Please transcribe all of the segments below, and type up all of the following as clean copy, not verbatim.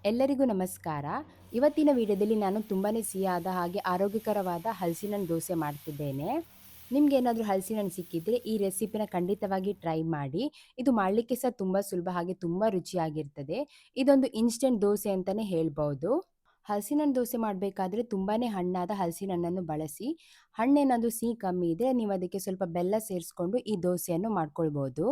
ಎಲ್ಲರಿಗೂ ನಮಸ್ಕಾರ. ಇವತ್ತಿನ ವಿಡಿಯೋದಲ್ಲಿ ನಾನು ತುಂಬಾನೇ ಸಿಹಿಯಾದ ಹಾಗೆ ಆರೋಗ್ಯಕರವಾದ ಹಲಸಿನಣ್ಣು ದೋಸೆ ಮಾಡ್ತಿದ್ದೇನೆ. ನಿಮ್ಗೇನಾದ್ರೂ ಹಲಸಿನಣ್ಣು ಸಿಕ್ಕಿದ್ರೆ ಈ ರೆಸಿಪಿನ ಖಂಡಿತವಾಗಿ ಟ್ರೈ ಮಾಡಿ. ಇದು ಮಾಡ್ಲಿಕ್ಕೆ ಸಹ ತುಂಬಾ ಸುಲಭ ಹಾಗೆ ತುಂಬಾ ರುಚಿಯಾಗಿರ್ತದೆ. ಇದೊಂದು ಇನ್‌ಸ್ಟಂಟ್ ದೋಸೆ ಅಂತಾನೆ ಹೇಳ್ಬಹುದು. ಹಲಸಿನಣ್ಣು ದೋಸೆ ಮಾಡಬೇಕಾದ್ರೆ ತುಂಬಾನೇ ಹಣ್ಣಾದ ಹಲಸಿನಣ್ಣನ್ನು ಬಳಸಿ. ಹಣ್ಣೇನಾದ್ರೂ ಸಿಹಿ ಕಮ್ಮಿ ಇದ್ರೆ ನೀವು ಅದಕ್ಕೆ ಸ್ವಲ್ಪ ಬೆಲ್ಲ ಸೇರಿಸ್ಕೊಂಡು ಈ ದೋಸೆಯನ್ನು ಮಾಡ್ಕೊಳ್ಬಹುದು.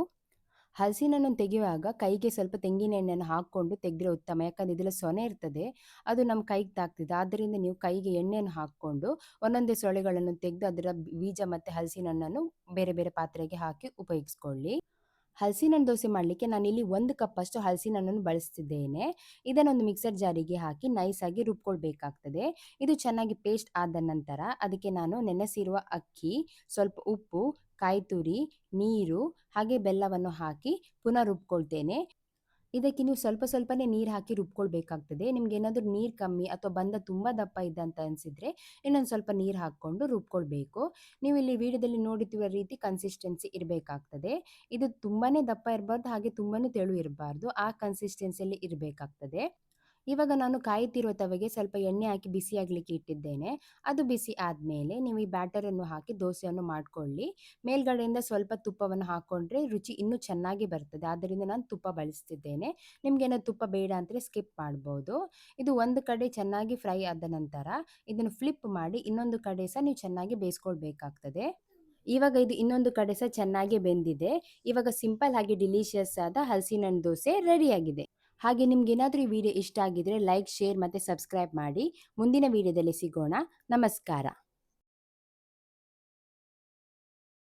ಹಲಸಿನಣ್ಣನ್ನು ತೆಗೆಯುವಾಗ ಕೈಗೆ ಸ್ವಲ್ಪ ತೆಂಗಿನ ಎಣ್ಣೆಯನ್ನು ಹಾಕ್ಕೊಂಡು ತೆಗೆದ್ರೆ ಉತ್ತಮ. ಯಾಕಂದ್ರೆ ಇದ್ರಲ್ಲಿ ಸೊನೆ ಇರ್ತದೆ. ಅದು ನಮ್ಮ ಕೈಗೆ ತಾಗ್ತದೆ. ಆದ್ದರಿಂದ ನೀವು ಕೈಗೆ ಎಣ್ಣೆಯನ್ನು ಹಾಕ್ಕೊಂಡು ಒಂದೊಂದೇ ಸೊಳೆಗಳನ್ನು ತೆಗೆದು ಅದರ ಬೀಜ ಮತ್ತು ಹಲಸಿನಣ್ಣನ್ನು ಬೇರೆ ಬೇರೆ ಪಾತ್ರೆಗೆ ಹಾಕಿ ಉಪಯೋಗಿಸ್ಕೊಳ್ಳಿ. ಹಲಸಿನಣ್ಣು ದೋಸೆ ಮಾಡಲಿಕ್ಕೆ ನಾನಿಲ್ಲಿ 1 ಕಪ್ಪಷ್ಟು ಹಲಸಿನಣ್ಣನ್ನು ಬಳಸ್ತಿದ್ದೇನೆ. ಇದನ್ನೊಂದು ಮಿಕ್ಸರ್ ಜಾರಿಗೆ ಹಾಕಿ ನೈಸಾಗಿ ರುಬ್ಕೊಳ್ಬೇಕಾಗ್ತದೆ. ಇದು ಚೆನ್ನಾಗಿ ಪೇಸ್ಟ್ ಆದ ನಂತರ ಅದಕ್ಕೆ ನಾನು ನೆನೆಸಿರುವ ಅಕ್ಕಿ, ಸ್ವಲ್ಪ ಉಪ್ಪು, ಕಾಯಿ ತುರಿ, ನೀರು ಹಾಗೆ ಬೆಲ್ಲವನ್ನು ಹಾಕಿ ಪುನಃ ರುಬ್ಕೊಳ್ತೇನೆ. ಇದಕ್ಕೆ ನೀವು ಸ್ವಲ್ಪ ಸ್ವಲ್ಪನೇ ನೀರು ಹಾಕಿ ರುಬ್ಕೊಳ್ಬೇಕಾಗ್ತದೆ. ನಿಮ್ಗೇನಾದ್ರೂ ನೀರು ಕಮ್ಮಿ ಅಥವಾ ಬಂದ ತುಂಬ ದಪ್ಪ ಇದೆ ಅಂತ ಅನಿಸಿದ್ರೆ ಇನ್ನೊಂದು ಸ್ವಲ್ಪ ನೀರು ಹಾಕ್ಕೊಂಡು ರುಬ್ಕೊಳ್ಬೇಕು. ನೀವು ಇಲ್ಲಿ ವಿಡಿಯೋದಲ್ಲಿ ನೋಡುತ್ತಿರುವ ರೀತಿ ಕನ್ಸಿಸ್ಟೆನ್ಸಿ ಇರಬೇಕಾಗ್ತದೆ. ಇದು ತುಂಬಾನೇ ದಪ್ಪ ಇರಬಾರ್ದು ಹಾಗೆ ತುಂಬಾನೇ ತೆಳು ಇರಬಾರ್ದು. ಆ ಕನ್ಸಿಸ್ಟೆನ್ಸಿಯಲ್ಲಿ ಇರಬೇಕಾಗ್ತದೆ. ಇವಾಗ ನಾನು ಕಾಯುತ್ತಿರುವ ತವೆಗೆ ಸ್ವಲ್ಪ ಎಣ್ಣೆ ಹಾಕಿ ಬಿಸಿಯಾಗಲಿಕ್ಕೆ ಇಟ್ಟಿದ್ದೇನೆ. ಅದು ಬಿಸಿ ಆದಮೇಲೆ ನೀವು ಈ ಬ್ಯಾಟರನ್ನು ಹಾಕಿ ದೋಸೆಯನ್ನು ಮಾಡ್ಕೊಳ್ಳಿ. ಮೇಲ್ಗಡೆಯಿಂದ ಸ್ವಲ್ಪ ತುಪ್ಪವನ್ನು ಹಾಕ್ಕೊಂಡ್ರೆ ರುಚಿ ಇನ್ನೂ ಚೆನ್ನಾಗಿ ಬರ್ತದೆ. ಆದ್ದರಿಂದ ನಾನು ತುಪ್ಪ ಬಳಸ್ತಿದ್ದೇನೆ. ನಿಮ್ಗೇನಾದ್ರು ತುಪ್ಪ ಬೇಡ ಅಂದರೆ ಸ್ಕಿಪ್ ಮಾಡ್ಬೋದು. ಇದು ಒಂದು ಕಡೆ ಚೆನ್ನಾಗಿ ಫ್ರೈ ಆದ ನಂತರ ಇದನ್ನು ಫ್ಲಿಪ್ ಮಾಡಿ ಇನ್ನೊಂದು ಕಡೆ ಸಹ ನೀವು ಚೆನ್ನಾಗಿ ಬೇಯಿಸ್ಕೊಳ್ಬೇಕಾಗ್ತದೆ. ಇವಾಗ ಇದು ಇನ್ನೊಂದು ಕಡೆ ಸಹ ಚೆನ್ನಾಗಿ ಬೆಂದಿದೆ. ಇವಾಗ ಸಿಂಪಲ್ ಆಗಿ ಡಿಲಿಷಿಯಸ್ ಆದ ಹಲಸಿನಣ್ಣು ದೋಸೆ ರೆಡಿಯಾಗಿದೆ. ಹಾಗೆ ನಿಮ್ಗೇನಾದ್ರೂ ಈ ವಿಡಿಯೋ ಇಷ್ಟ ಆಗಿದ್ರೆ ಲೈಕ್, ಶೇರ್ ಮತ್ತೆ ಸಬ್ಸ್ಕ್ರೈಬ್ ಮಾಡಿ. ಮುಂದಿನ ವಿಡಿಯೋದಲ್ಲಿ ಸಿಗೋಣ. ನಮಸ್ಕಾರ.